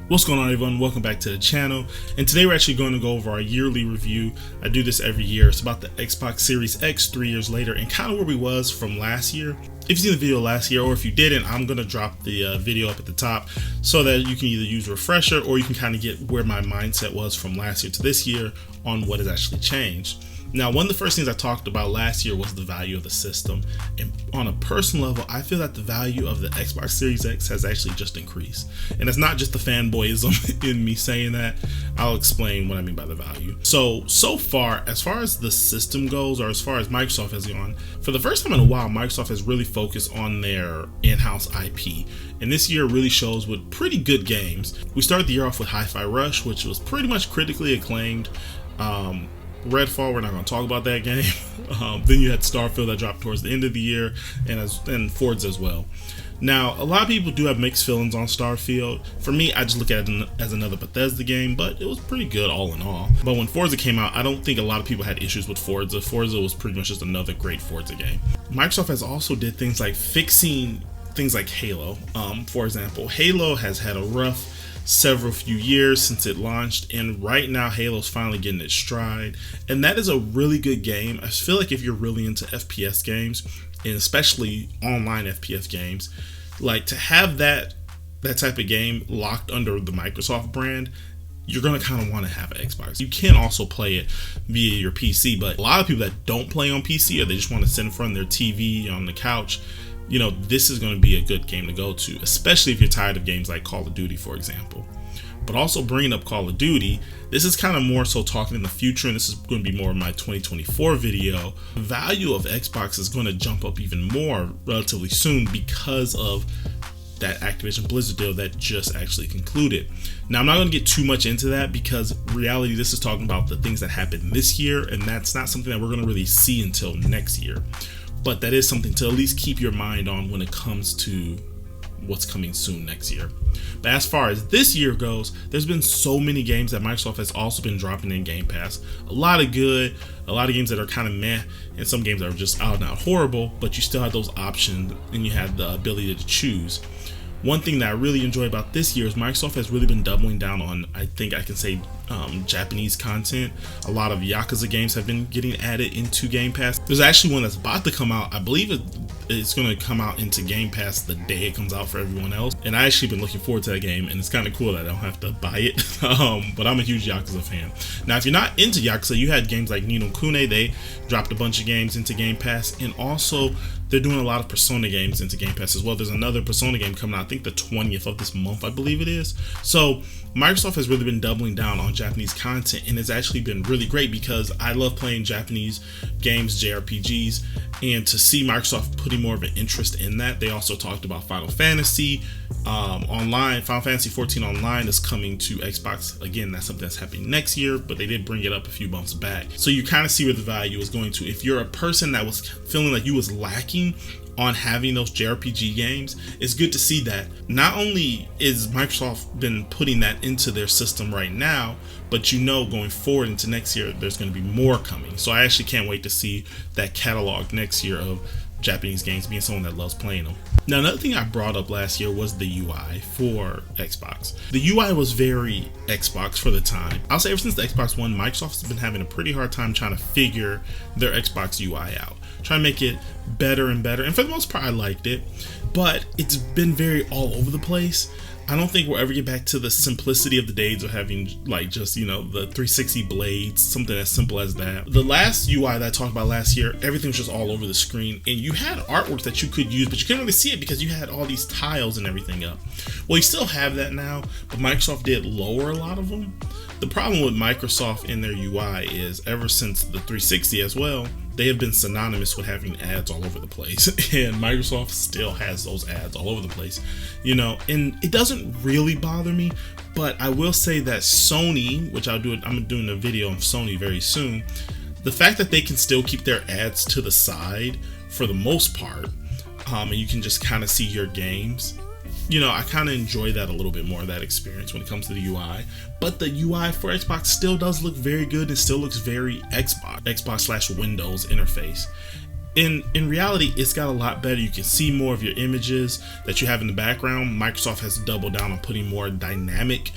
What's going on, everyone? Welcome back to the channel, and today we're actually going to go over our yearly review. I do this every year. It's about the Xbox Series X 3 years later and kind of where we was from last year. If you've seen the video last year, or if you didn't, I'm going to drop the video up at the top so that you can either use refresher or you can kind of get where my mindset was from last year to this year on what has actually changed. Now, one of the first things I talked about last year was the value of the system, and on a personal level, I feel that the value of the Xbox Series X has actually just increased. And it's not just the fanboyism in me saying that. I'll explain what I mean by the value. So far as the system goes, or as far as Microsoft has gone, for the first time in a while, Microsoft has really focused on their in-house IP. And this year really shows with pretty good games. We started the year off with Hi-Fi Rush, which was pretty much critically acclaimed. Redfall, we're not going to talk about that game. Then you had Starfield that dropped towards the end of the year, and Forza as well. Now, a lot of people do have mixed feelings on Starfield. For me, I just look at it as another Bethesda game, but it was pretty good all in all. But when Forza came out, I don't think a lot of people had issues with Forza. Forza was pretty much just another great Forza game. Microsoft has also did things like fixing things like Halo. For example, Halo has had a rough few years since it launched, and right now Halo's finally getting its stride, and that is a really good game. I feel like if you're really into FPS games, and especially online FPS games, like to have that type of game locked under the Microsoft brand, you're going to kind of want to have an Xbox. You can also play it via your PC, but a lot of people that don't play on PC, or they just want to sit in front of their TV on the couch, you know, this is going to be a good game to go to, especially if you're tired of games like Call of Duty, for example. But also bringing up Call of Duty, this is kind of more so talking in the future, and this is going to be more of my 2024 video. The value of Xbox is going to jump up even more relatively soon because of that Activision Blizzard deal that just actually concluded. Now, I'm not going to get too much into that because reality, this is talking about the things that happened this year, and that's not something that we're going to really see until next year. But that is something to at least keep your mind on when it comes to what's coming soon next year. But as far as this year goes, there's been so many games that Microsoft has also been dropping in Game Pass. A lot of good, a lot of games that are kind of meh, and some games that are just out and out horrible, but you still have those options and you have the ability to choose. One thing that I really enjoy about this year is Microsoft has really been doubling down on, I think I can say, Japanese content. A lot of Yakuza games have been getting added into Game Pass. There's actually one that's about to come out. I believe it's going to come out into Game Pass the day it comes out for everyone else. And I actually been looking forward to that game, and it's kind of cool that I don't have to buy it. But I'm a huge Yakuza fan. Now, if you're not into Yakuza, you had games like Ni no Kuni. They dropped a bunch of games into Game Pass, and also they're doing a lot of Persona games into Game Pass as well. There's another Persona game coming out, I think the 20th of this month, I believe it is. So Microsoft has really been doubling down on Japanese content, and it's actually been really great because I love playing Japanese games, JRPGs, and to see Microsoft putting more of an interest in that. They also talked about Final Fantasy online. Final Fantasy 14 online is coming to Xbox. Again, that's something that's happening next year, but they did bring it up a few months back. So you kind of see where the value is going to. If you're a person that was feeling like you was lacking on having those JRPG games, it's good to see that not only is Microsoft been putting that into their system right now, but you know going forward into next year there's going to be more coming. So I actually can't wait to see that catalog next year of Japanese games, being someone that loves playing them. Now, another thing I brought up last year was the UI for Xbox. The UI was very Xbox for the time. I'll say ever since the Xbox One, Microsoft's been having a pretty hard time trying to figure their Xbox UI out, trying to make it better and better. And for the most part, I liked it, but it's been very all over the place. I don't think we'll ever get back to the simplicity of the days of having like just, you know, the 360 blades, something as simple as that. The last UI that I talked about last year, everything was just all over the screen, and you had artwork that you could use, but you couldn't really see it because you had all these tiles and everything up. Well, you still have that now, but Microsoft did lower a lot of them. The problem with Microsoft in their UI is ever since the 360 as well, they have been synonymous with having ads all over the place, and Microsoft still has those ads all over the place, you know, and it doesn't really bother me, but I will say that Sony, which I'm doing a video on Sony very soon, the fact that they can still keep their ads to the side for the most part, and you can just kind of see your games, you know, I kind of enjoy that a little bit more, that experience when it comes to the UI. But the UI for Xbox still does look very good and still looks very Xbox/Windows interface. in reality, it's got a lot better. You can see more of your images that you have in the background. Microsoft has doubled down on putting more dynamic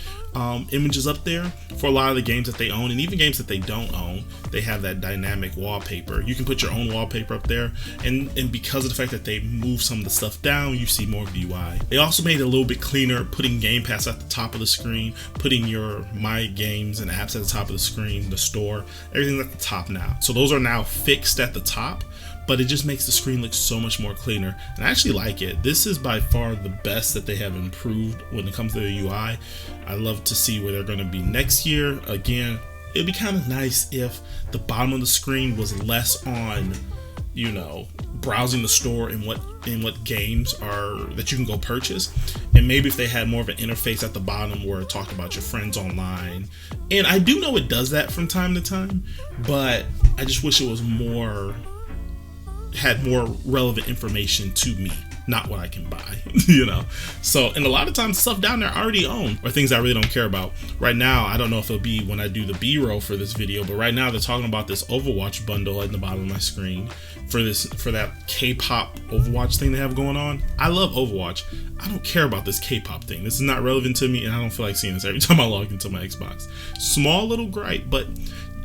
images up there for a lot of the games that they own, and even games that they don't own. They have that dynamic wallpaper. You can put your own wallpaper up there, and because of the fact that they moved some of the stuff down, you see more of the UI. They also made it a little bit cleaner, putting Game Pass at the top of the screen, putting your My Games and apps at the top of the screen, the store, everything's at the top now. So those are now fixed at the top, but it just makes the screen look so much more cleaner, and I actually like it. This is by far the best that they have improved when it comes to the UI. I love to see where they're going to be next year. Again, it'd be kind of nice if the bottom of the screen was less on, you know, browsing the store and what games are that you can go purchase, and maybe if they had more of an interface at the bottom where it talked about your friends online. And I do know it does that from time to time, but I just wish it was had more relevant information to me, not what I can buy, you know. So, and a lot of times stuff down there I already own, or things I really don't care about. Right now, I don't know if it'll be when I do the B-roll for this video, but right now they're talking about this Overwatch bundle at the bottom of my screen for that K-pop Overwatch thing they have going on. I love Overwatch. I don't care about this K-pop thing. This is not relevant to me, and I don't feel like seeing this every time I log into my Xbox. Small little gripe, but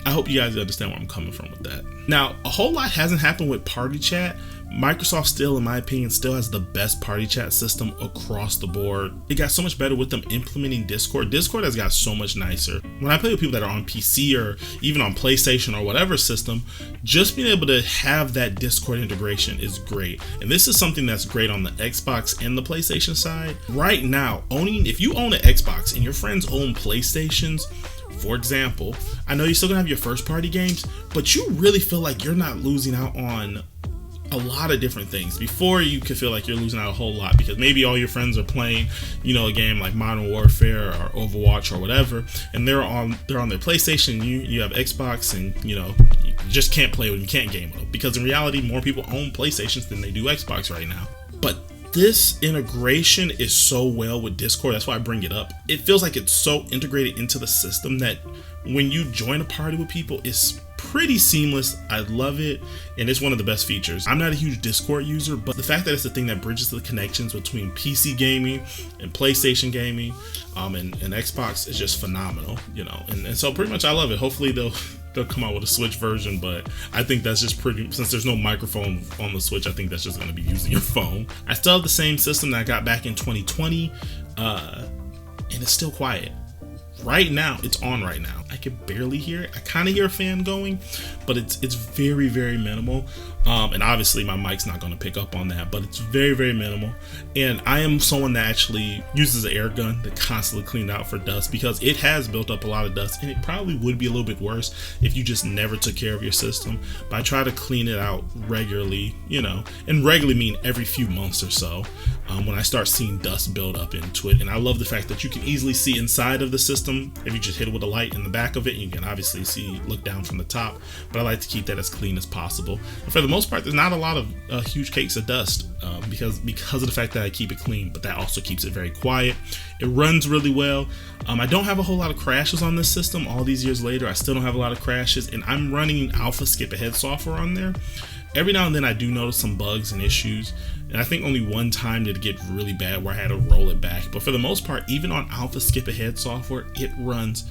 I hope you guys understand where I'm coming from with that. Now, a whole lot hasn't happened with party chat. Microsoft still, in my opinion, still has the best party chat system across the board. It got so much better with them implementing Discord. Discord has got so much nicer. When I play with people that are on PC or even on PlayStation or whatever system, just being able to have that Discord integration is great. And this is something that's great on the Xbox and the PlayStation side. Right now, if you own an Xbox and your friends own PlayStations, for example, I know you're still gonna have your first party games, but you really feel like you're not losing out on a lot of different things. Before, you could feel like you're losing out a whole lot because maybe all your friends are playing, you know, a game like Modern Warfare or Overwatch or whatever, and they're on their PlayStation. You have Xbox, and you know, you just can't play with them, you can't game with them, because in reality more people own PlayStations than they do Xbox right now. But this integration is so well with Discord, that's why I bring it up. It feels like it's so integrated into the system that when you join a party with people, it's pretty seamless. I love it, and it's one of the best features. I'm not a huge Discord user, but the fact that it's the thing that bridges the connections between PC gaming and PlayStation gaming and Xbox is just phenomenal, you know. And so pretty much I love it. Hopefully they'll come out with a Switch version, but I think that's just pretty, since there's no microphone on the Switch, I think that's just going to be using your phone. I still have the same system that I got back in 2020, and it's still quiet. Right now, it's on right now. I can barely hear it. I kind of hear a fan going, but it's very, very minimal. And obviously my mic's not going to pick up on that, but it's very, very minimal. And I am someone that actually uses an air gun to constantly clean out for dust, because it has built up a lot of dust, and it probably would be a little bit worse if you just never took care of your system. But I try to clean it out regularly, you know, and regularly mean every few months or so, when I start seeing dust build up into it. And I love the fact that you can easily see inside of the system if you just hit it with a light in the back of it. You can obviously look down from the top, but I like to keep that as clean as possible. And for the most part, there's not a lot of huge cakes of dust because of the fact that I keep it clean, but that also keeps it very quiet. It runs really well. I don't have a whole lot of crashes on this system. All these years later, I still don't have a lot of crashes, and I'm running alpha skip ahead software on there. Every now and then I do notice some bugs and issues, and I think only one time did it get really bad where I had to roll it back. But for the most part, even on alpha skip ahead software, it runs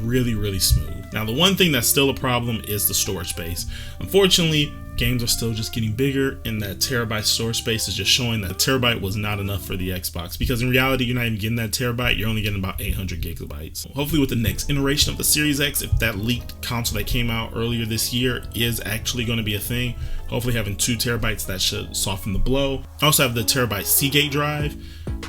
really, really smooth. Now, the one thing that's still a problem is the storage space. Unfortunately, games are still just getting bigger, and that terabyte storage space is just showing that a terabyte was not enough for the Xbox, because in reality, you're not even getting that terabyte, you're only getting about 800 gigabytes. Hopefully with the next iteration of the Series X, if that leaked console that came out earlier this year is actually going to be a thing, hopefully having 2 terabytes, that should soften the blow. I also have the terabyte Seagate drive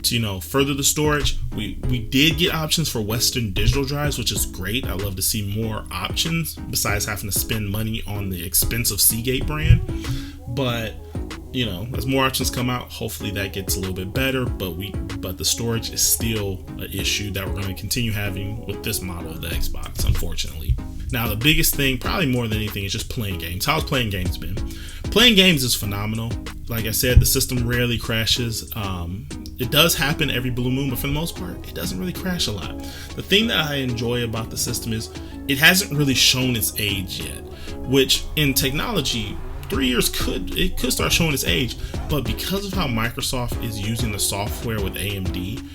to, you know, further the storage. We did get options for Western digital drives, which is great. I love to see more options besides having to spend money on the expensive Seagate brand. But you know, as more options come out, hopefully that gets a little bit better, but the storage is still an issue that we're going to continue having with this model of the Xbox, unfortunately. Now, the biggest thing, probably more than anything, is just playing games. How's playing games been? Playing games is phenomenal. Like I said, the system rarely crashes. It does happen every blue moon, but for the most part, it doesn't really crash a lot. The thing that I enjoy about the system is it hasn't really shown its age yet, which in technology, 3 years could start showing its age. But because of how Microsoft is using the software with AMD,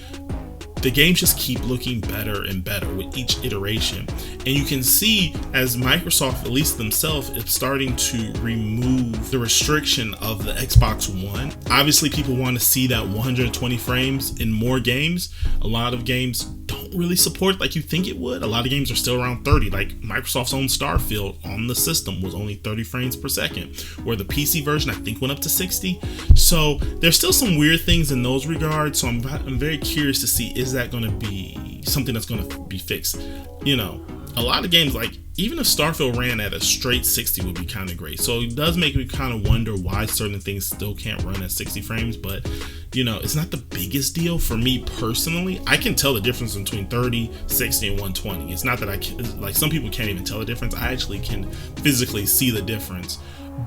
the games just keep looking better and better with each iteration. And you can see as Microsoft, at least themselves, is starting to remove the restriction of the Xbox One. Obviously, people want to see that 120 frames in more games. A lot of games don't really support like you think it would. A lot of games are still around 30, like Microsoft's own Starfield on the system was only 30 frames per second, where the PC version I think went up to 60. So there's still some weird things in those regards. So I'm very curious to see, is that going to be something that's going to be fixed? You know, a lot of games, like even if Starfield ran at a straight 60 would be kind of great. So it does make me kind of wonder why certain things still can't run at 60 frames, but you know, it's not the biggest deal for me personally. I can tell the difference between 30, 60, and 120. It's not that I can, like some people can't even tell the difference. I actually can physically see the difference.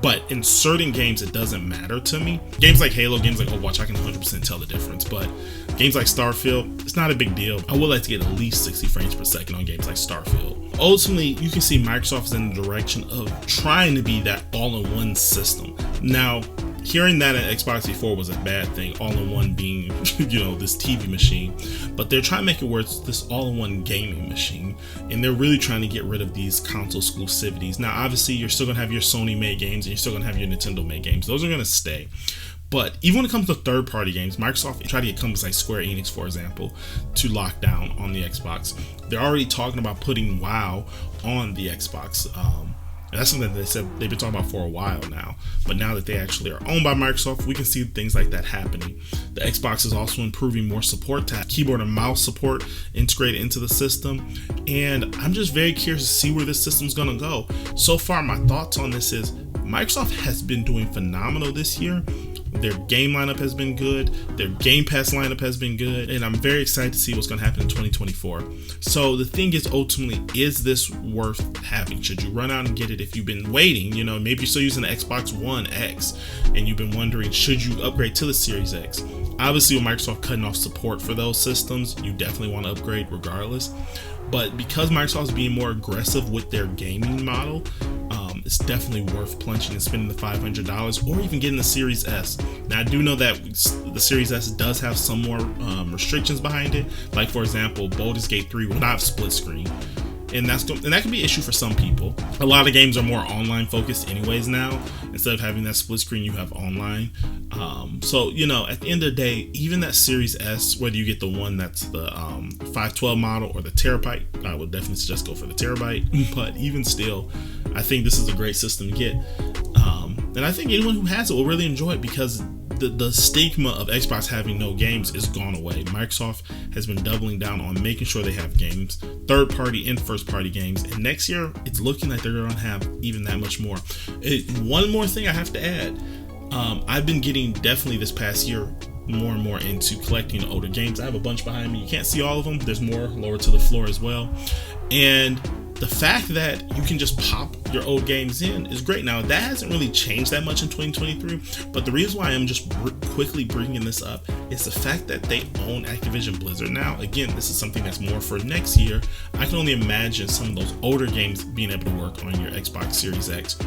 But in certain games, it doesn't matter to me. Games like Halo, games like Overwatch, I can 100% tell the difference. But games like Starfield, it's not a big deal. I would like to get at least 60 frames per second on games like Starfield. Ultimately, you can see Microsoft is in the direction of trying to be that all-in-one system. Now, hearing that at Xbox before was a bad thing, all-in-one being, you know, this TV machine. But they're trying to make it where it's this all-in-one gaming machine. And they're really trying to get rid of these console exclusivities. Now, obviously, you're still going to have your Sony-made games, and you're still going to have your Nintendo-made games. Those are going to stay. But even when it comes to third-party games, Microsoft tried to get companies like Square Enix, for example, to lock down on the Xbox. They're already talking about putting WoW on the Xbox. And that's something that they said they've been talking about for a while now. But now that they actually are owned by Microsoft, we can see things like that happening. The Xbox is also improving more support to have keyboard and mouse support integrated into the system. And I'm just very curious to see where this system's going to go. So far, my thoughts on this is Microsoft has been doing phenomenal this year. Their game lineup has been good. Their Game Pass lineup has been good. And I'm very excited to see what's going to happen in 2024. So the thing is, ultimately, is this worth having? Should you run out and get it if you've been waiting? You know, maybe you're still using the Xbox One X and you've been wondering, should you upgrade to the Series X? Obviously, with Microsoft cutting off support for those systems, you definitely want to upgrade regardless. But because Microsoft is being more aggressive with their gaming model, it's definitely worth plunging and spending the $500 or even getting the Series S. Now, I do know that the Series S does have some more restrictions behind it. Like, for example, Baldur's Gate 3 will not have split screen. And that can be an issue for some people. A lot of games are more online focused anyways now. Instead of having that split screen, you have online. So, you know, at the end of the day, even that Series S, whether you get the one that's the 512 model or the terabyte, I would definitely suggest go for the terabyte. But even still, I think this is a great system to get. And I think anyone who has it will really enjoy it because the stigma of Xbox having no games is gone away. Microsoft has been doubling down on making sure they have games, third-party and first-party games. And next year, it's looking like they're going to have even that much more. One more thing I have to add. I've been getting definitely this past year more and more into collecting older games. I have a bunch behind me. You can't see all of them. There's more lower to the floor as well. And the fact that you can just pop your old games in is great. Now, that hasn't really changed that much in 2023, but the reason why I'm just quickly bringing this up is the fact that they own Activision Blizzard now. Again, this is something that's more for next year. I can only imagine some of those older games being able to work on your Xbox Series X.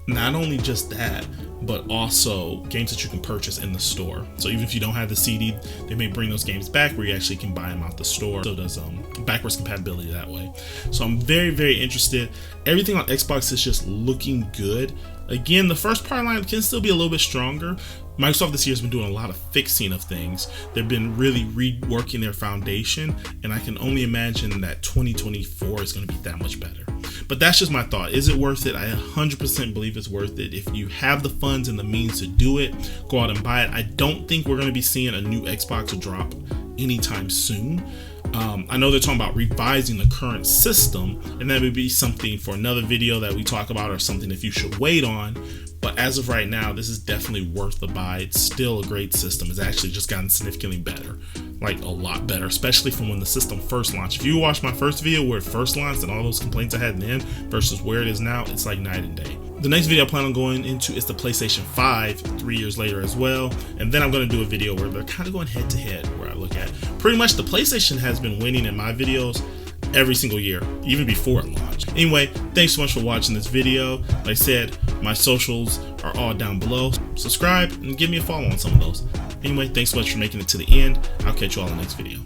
Not only just that, but also games that you can purchase in the store. So even if you don't have the CD, they may bring those games back where you actually can buy them out the store. So it does backwards compatibility that way. So I'm very, very interested. Everything on Xbox is just looking good. Again, the first party line can still be a little bit stronger. Microsoft this year has been doing a lot of fixing of things. They've been really reworking their foundation, and I can only imagine that 2024 is going to be that much better. But that's just my thought. Is it worth it? I 100% believe it's worth it. If you have the funds and the means to do it, go out and buy it. I don't think we're going to be seeing a new Xbox drop anytime soon. I know they're talking about revising the current system, and that would be something for another video that we talk about or something if you should wait on. But as of right now, this is definitely worth the buy. It's still a great system. It's actually just gotten significantly better, like a lot better, especially from when the system first launched. If you watch my first video where it first launched and all those complaints I had then versus where it is now, it's like night and day. The next video I plan on going into is the PlayStation 5 3 years later as well. And then I'm going to do a video where they're kind of going head to head, where I look at pretty much the PlayStation has been winning in my videos every single year, even before it launched. Anyway, thanks so much for watching this video. Like I said, My socials are all down below. Subscribe and give me a follow on some of those. Anyway, thanks so much for making it to the end. I'll catch you all in the next video.